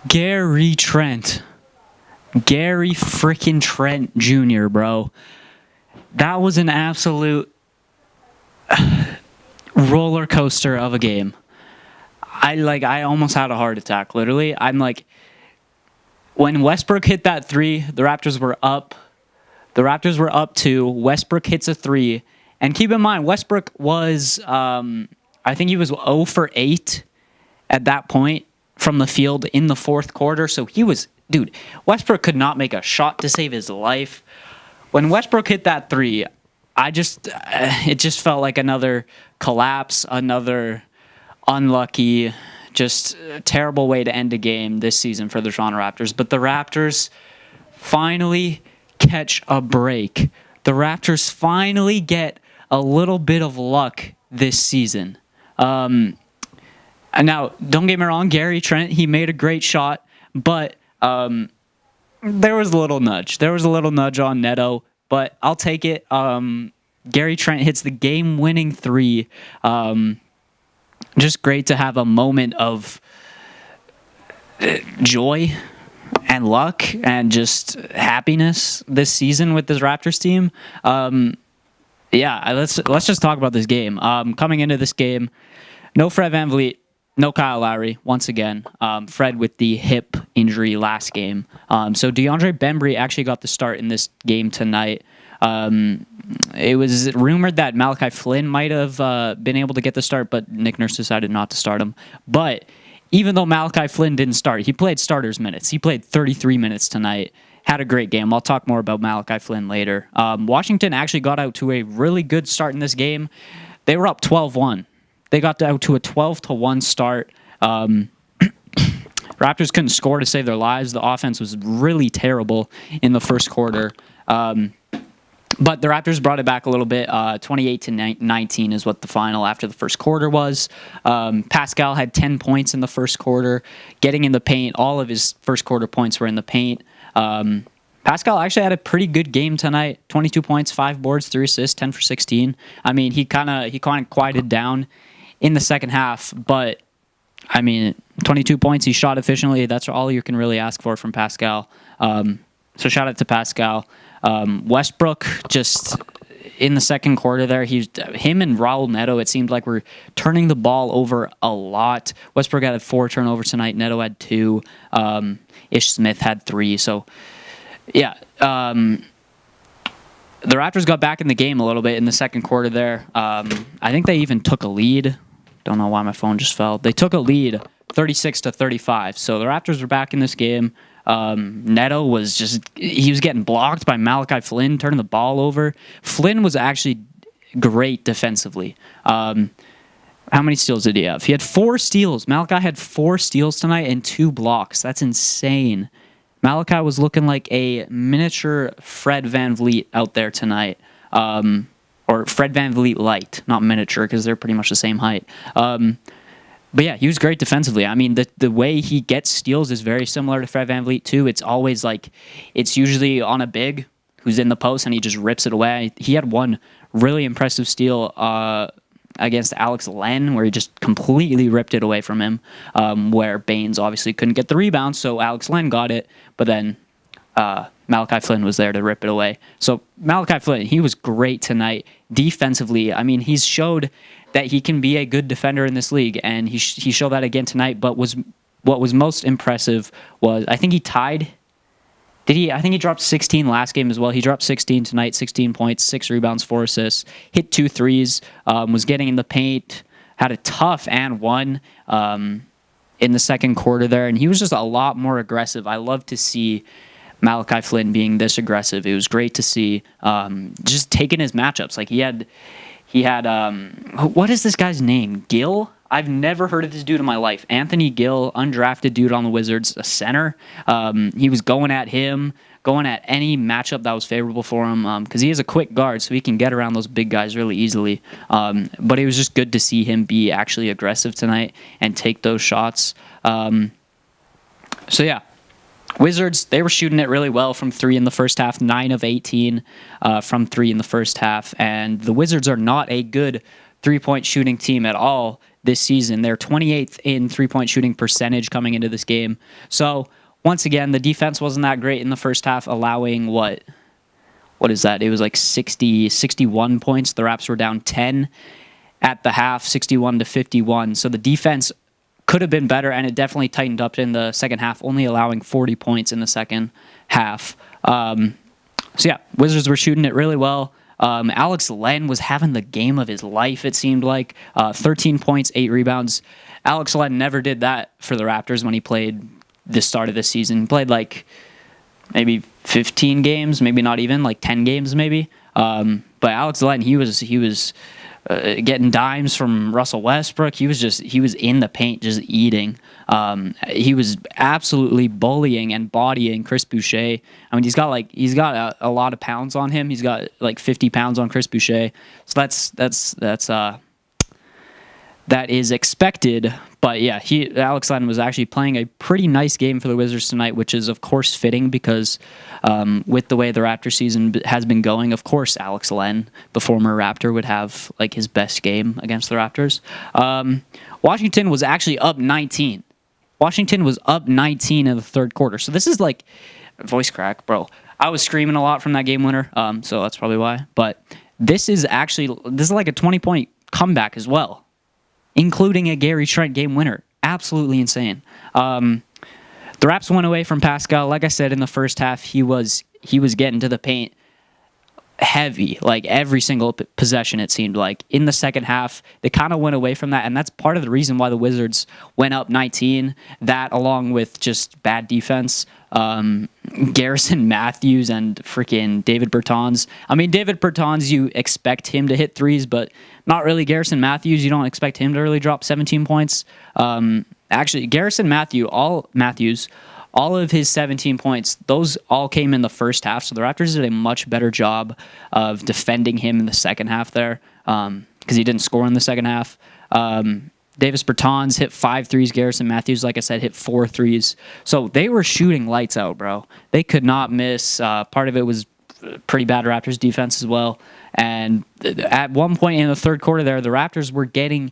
Gary Trent. Gary freaking Trent Jr., bro. That was an absolute roller coaster of a game. I almost had a heart attack, literally. I'm like, when Westbrook hit that three, the Raptors were up. The Raptors were up 2. Westbrook hits a 3. And keep in mind, Westbrook was, I think he was 0 for 8 at that point from the field in the fourth quarter. So he was, dude, Westbrook could not make a shot to save his life. When Westbrook hit that 3, it just felt like another collapse, another unlucky, just terrible way to end a game this season for the Toronto Raptors. But the Raptors finally catch a break. The Raptors finally get a little bit of luck this season. And now, don't get me wrong, Gary Trent, he made a great shot, but there was a little nudge. There was a little nudge on Neto, but I'll take it. Gary Trent hits the game-winning 3. Just great to have a moment of joy and luck and just happiness this season with this Raptors team. Let's just talk about this game. Coming into this game, no Fred VanVleet, no Kyle Lowry once again. Fred with the hip injury last game. So DeAndre Bembry actually got the start in this game tonight. It was rumored that Malachi Flynn might have been able to get the start, but Nick Nurse decided not to start him. But even though Malachi Flynn didn't start, he played starters minutes. He played 33 minutes tonight. Had a great game. I'll talk more about Malachi Flynn later. Washington actually got out to a really good start in this game. They were up 12-1. They got out to a 12-1 start. Raptors couldn't score to save their lives. The offense was really terrible in the first quarter. But the Raptors brought it back a little bit. 28-19 is what the final after the first quarter was. Pascal had 10 points in the first quarter, getting in the paint. All of his first quarter points were in the paint. Pascal actually had a pretty good game tonight. 22 points, 5 boards, 3 assists, 10 for 16. I mean, he kind of quieted down in the second half, but I mean, 22 points, he shot efficiently. That's all you can really ask for from Pascal. So shout out to Pascal. Westbrook just in the second quarter there, him and Raul Neto, it seemed like we're turning the ball over a lot. Westbrook had 4 turnovers tonight. Neto had 2. Ish Smith had 3. So, yeah. The Raptors got back in the game a little bit in the second quarter there. I think they even took a lead. Don't know why my phone just fell. They took a lead 36-35. So the Raptors were back in this game. Neto was he was getting blocked by Malachi Flynn, turning the ball over. Flynn was actually great defensively. How many steals did he have? He had 4 steals. Malachi had 4 steals tonight and 2 blocks. That's insane. Malachi was looking like a miniature Fred VanVleet out there tonight. Or Fred VanVleet light, not miniature, because they're pretty much the same height. But yeah, he was great defensively. I mean, the way he gets steals is very similar to Fred VanVleet too. It's always it's usually on a big who's in the post and he just rips it away. He had one really impressive steal against Alex Len where he just completely ripped it away from him, where Baines obviously couldn't get the rebound, so Alex Len got it, but then Malachi Flynn was there to rip it away. So Malachi Flynn, he was great tonight defensively. I mean, he's showed that he can be a good defender in this league, and he showed that again tonight. But what was most impressive was I think he tied. I think he dropped 16 last game as well. He dropped 16 tonight, 16 points, 6 rebounds, 4 assists, hit 2 threes, was getting in the paint, had a tough and one in the second quarter there, and he was just a lot more aggressive. I love to see Malachi Flynn being this aggressive. It was great to see just taking his matchups. Like he had what is this guy's name? Gill? I've never heard of this dude in my life. Anthony Gill, undrafted dude on the Wizards, a center. He was going at him, going at any matchup that was favorable for him because he is a quick guard, so he can get around those big guys really easily. But it was just good to see him be actually aggressive tonight and take those shots. So yeah. Wizards, they were shooting it really well from 3 in the first half, 9 of 18 from 3 in the first half. And the Wizards are not a good three-point shooting team at all this season. They're 28th in three-point shooting percentage coming into this game. So once again, the defense wasn't that great in the first half, allowing what is that? It was like 61 points. The Raps were down 10 at the half, 61-51. So the defense could have been better, and it definitely tightened up in the second half, only allowing 40 points in the second half. So yeah, Wizards were shooting it really well. Alex Len was having the game of his life, it seemed like. 13 points, 8 rebounds. Alex Len never did that for the Raptors when he played the start of this season. He played like maybe 15 games, maybe not even, like 10 games maybe. But Alex Len, he was getting dimes from Russell Westbrook. He was in the paint just eating. He was absolutely bullying and bodying Chris Boucher. I mean, he's got a lot of pounds on him. He's got like 50 pounds on Chris Boucher. So that is expected. But yeah, Alex Len was actually playing a pretty nice game for the Wizards tonight, which is of course fitting because with the way the Raptor season has been going, of course Alex Len, the former Raptor, would have like his best game against the Raptors. Washington was actually up 19. Washington was up 19 in the third quarter. So this is like voice crack, bro. I was screaming a lot from that game winner, so that's probably why. But this is like a 20-point comeback as well, including a Gary Trent game winner. Absolutely insane. The Raps went away from Pascal. Like I said, in the first half, he was getting to the paint heavy, like every single possession, it seemed like. In the second half, they kind of went away from that, and that's part of the reason why the Wizards went up 19. That, along with just bad defense, Garrison Matthews and freaking David Bertans. I mean, David Bertans, you expect him to hit threes, but not really Garrison Matthews. You don't expect him to really drop 17 points. Actually, Garrison Matthews, all of his 17 points, those all came in the first half. So the Raptors did a much better job of defending him in the second half there because he didn't score in the second half. Davis Bertans hit 5 threes. Garrison Matthews, like I said, hit 4 threes. So they were shooting lights out, bro. They could not miss. Part of it was pretty bad Raptors defense as well. And at one point in the third quarter there, the Raptors were getting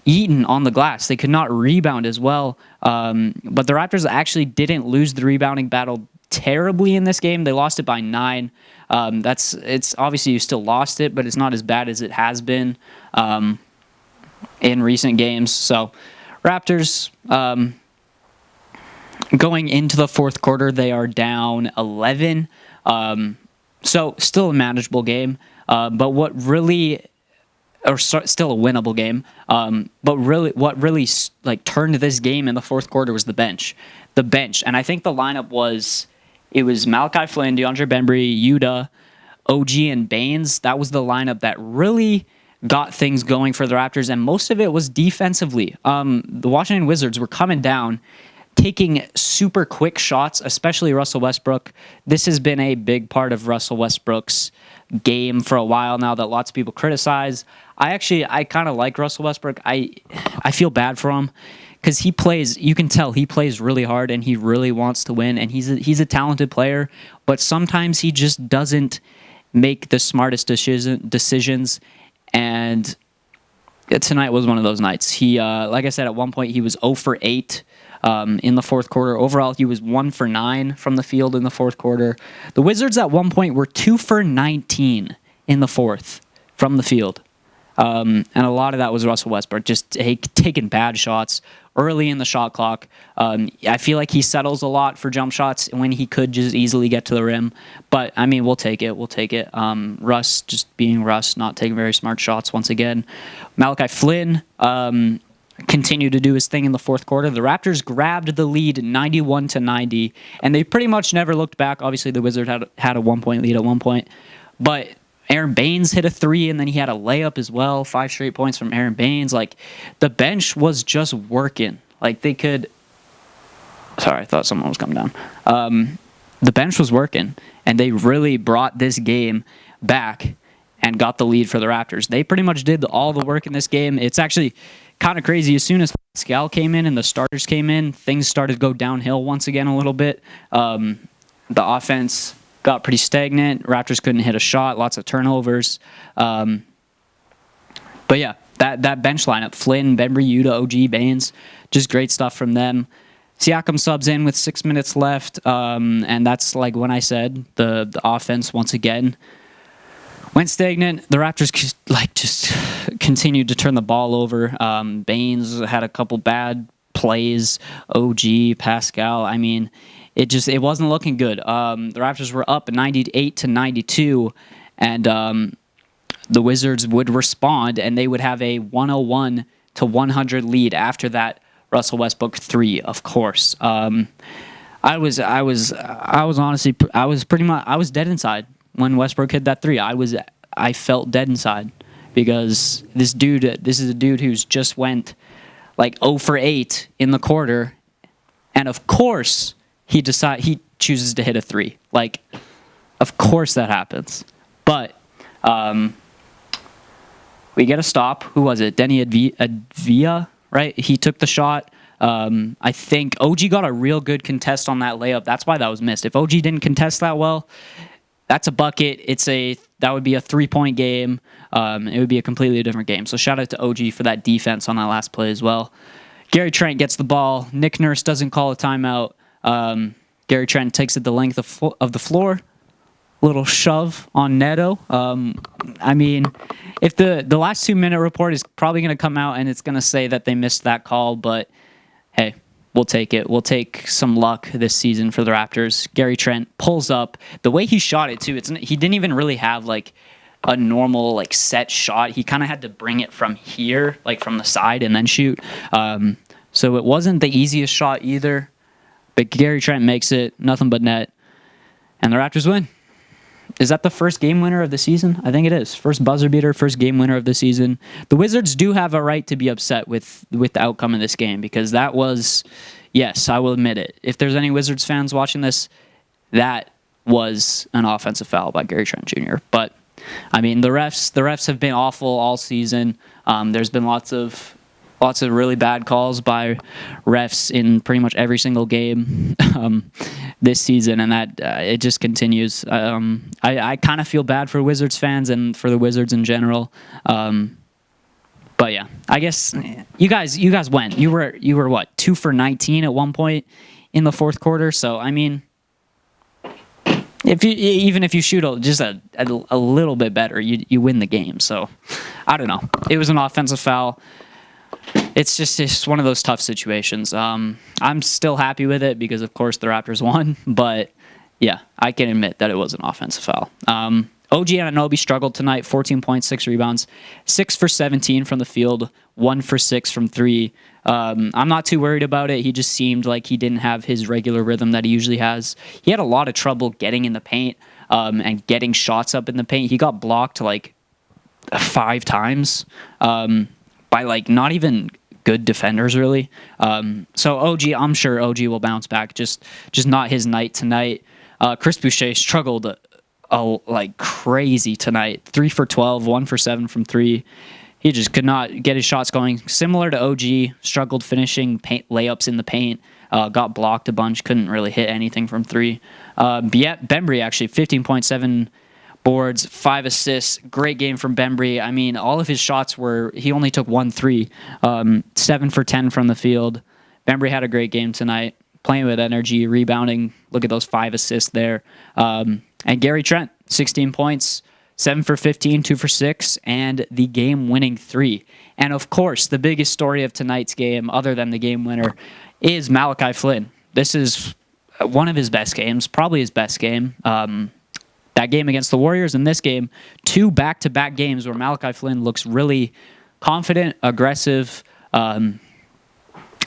eaten on the glass. They could not rebound as well. But the Raptors actually didn't lose the rebounding battle terribly in this game. They lost it by 9. It's obviously you still lost it, but it's not as bad as it has been in recent games. So Raptors going into the fourth quarter, they are down 11. So still a manageable game. But still a winnable game. But what really like turned this game in the fourth quarter was the bench. And I think the lineup was Malachi Flynn, DeAndre Bembry, Yuta, OG, and Baines. That was the lineup that really got things going for the Raptors, and most of it was defensively. The Washington Wizards were coming down, taking super quick shots, especially Russell Westbrook. This has been a big part of Russell Westbrook's game for a while now that lots of people criticize. I kind of like Russell Westbrook. I feel bad for him because you can tell he plays really hard and he really wants to win, and he's a talented player, but sometimes he just doesn't make the smartest decisions. And tonight was one of those nights. He, like I said, at one point he was 0 for 8 in the fourth quarter. Overall, he was 1 for 9 from the field in the fourth quarter. The Wizards at one point were 2 for 19 in the fourth from the field. And a lot of that was Russell Westbrook just taking bad shots early in the shot clock. I feel like he settles a lot for jump shots when he could just easily get to the rim. But, I mean, we'll take it. Russ just being Russ, not taking very smart shots once again. Malachi Flynn continued to do his thing in the fourth quarter. The Raptors grabbed the lead 91-90, and they pretty much never looked back. Obviously, the Wizards had a 1-point lead at one point. But Aaron Baines hit a 3, and then he had a layup as well. 5 straight points from Aaron Baines. Like, the bench was just working. Like, they could... Sorry, I thought someone was coming down. The bench was working, and they really brought this game back and got the lead for the Raptors. They pretty much did all the work in this game. It's actually kind of crazy. As soon as Pascal came in and the starters came in, things started to go downhill once again a little bit. The offense got pretty stagnant. Raptors couldn't hit a shot. Lots of turnovers. But yeah, that bench lineup, Flynn, Bembry, Yuta, OG, Baines, just great stuff from them. Siakam subs in with 6 minutes left, and that's like when I said the offense once again went stagnant. The Raptors just continued to turn the ball over. Baines had a couple bad plays. OG, Pascal. I mean, it wasn't looking good. The Raptors were up 98-92, and the Wizards would respond, and they would have a 101-100 lead after that Russell Westbrook 3, of course. I was honestly dead inside when Westbrook hit that 3. I felt dead inside because this is a dude who's just went like 0 for 8 in the quarter, and of course he chooses to hit a 3. Like, of course that happens. But we get a stop. Who was it? Denny Advia, right? He took the shot. I think OG got a real good contest on that layup. That's why that was missed. If OG didn't contest that well, that's a bucket. That would be a 3-point game. It would be a completely different game. So shout out to OG for that defense on that last play as well. Gary Trent gets the ball. Nick Nurse doesn't call a timeout. Gary Trent takes it the length of the floor. Little shove on Neto. I mean, if the last 2-minute report is probably going to come out and it's going to say that they missed that call, but hey, we'll take it. We'll take some luck this season for the Raptors. Gary Trent pulls up. The way he shot it, too, he didn't even really have, like, a normal, like, set shot. He kind of had to bring it from here, like, from the side and then shoot. So it wasn't the easiest shot either. But Gary Trent makes it. Nothing but net. And the Raptors win. Is that the first game winner of the season? I think it is. First buzzer beater, first game winner of the season. The Wizards do have a right to be upset with the outcome of this game because that was, yes, I will admit it. If there's any Wizards fans watching this, that was an offensive foul by Gary Trent Jr. But, I mean, the refs have been awful all season. There's been lots of really bad calls by refs in pretty much every single game this season, and that it just continues. I kind of feel bad for Wizards fans and for the Wizards in general. But yeah, I guess you guys went. You were what, 2 for 19 at one point in the fourth quarter. So I mean, if you shoot just a little bit better, you win the game. So I don't know. It was an offensive foul. It's one of those tough situations. I'm still happy with it because, of course, the Raptors won. But, yeah, I can admit that it was an offensive foul. OG Anunoby struggled tonight, 14.6 rebounds, 6 for 17 from the field, 1 for 6 from 3. I'm not too worried about it. He just seemed like he didn't have his regular rhythm that he usually has. He had a lot of trouble getting in the paint and getting shots up in the paint. He got blocked like 5 times. By like not even good defenders really. So OG, I'm sure OG will bounce back. Just not his night tonight. Chris Boucher struggled like crazy tonight. 3 for 12, 1 for 7 from 3. He just could not get his shots going. Similar to OG, struggled finishing layups in the paint. Got blocked a bunch. Couldn't really hit anything from 3. Bembry actually 15.7 boards, 5 assists. Great game from Bembry. I mean, all of his shots he only took 1 3. 7 for 10 from the field. Bembry had a great game tonight, playing with energy, rebounding. Look at those 5 assists there. And Gary Trent, 16 points, 7 for 15, 2 for 6, and the game-winning 3. And, of course, the biggest story of tonight's game, other than the game winner, is Malachi Flynn. This is one of his best games, probably his best game. That game against the Warriors and this game, 2 back-to-back games where Malachi Flynn looks really confident, aggressive, and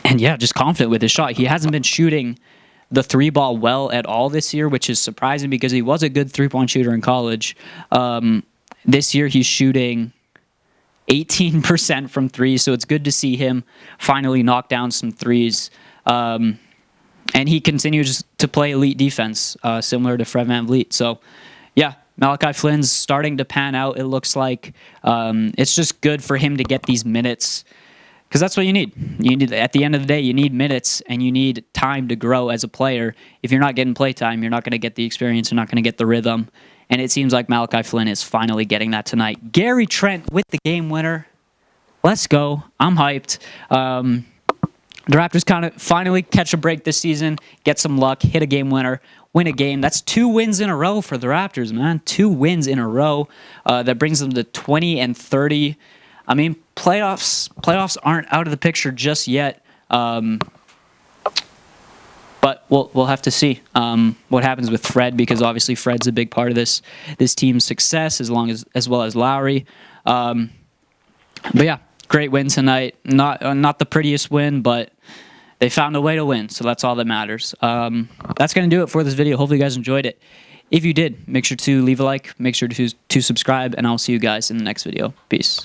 yeah, just confident with his shot. He hasn't been shooting the 3-ball well at all this year, which is surprising because he was a good 3-point shooter in college. This year he's shooting 18% from 3, so it's good to see him finally knock down some 3s. And he continues to play elite defense, similar to Fred VanVleet. So, yeah, Malachi Flynn's starting to pan out, it looks like. It's just good for him to get these minutes because that's what you need. At the end of the day, you need minutes and you need time to grow as a player. If you're not getting play time, you're not going to get the experience, you're not going to get the rhythm. And it seems like Malachi Flynn is finally getting that tonight. Gary Trent with the game winner. Let's go. I'm hyped. The Raptors kind of finally catch a break this season, get some luck, hit a game winner, win a game. That's 2 wins in a row for the Raptors, man. 2 wins in a row. That brings them to 20-30. I mean, playoffs aren't out of the picture just yet. But we'll have to see what happens with Fred, because obviously Fred's a big part of this team's success, as well as Lowry. But yeah, great win tonight. Not the prettiest win, but they found a way to win, so that's all that matters. That's going to do it for this video. Hopefully you guys enjoyed it. If you did, make sure to leave a like, make sure to subscribe, and I'll see you guys in the next video. Peace.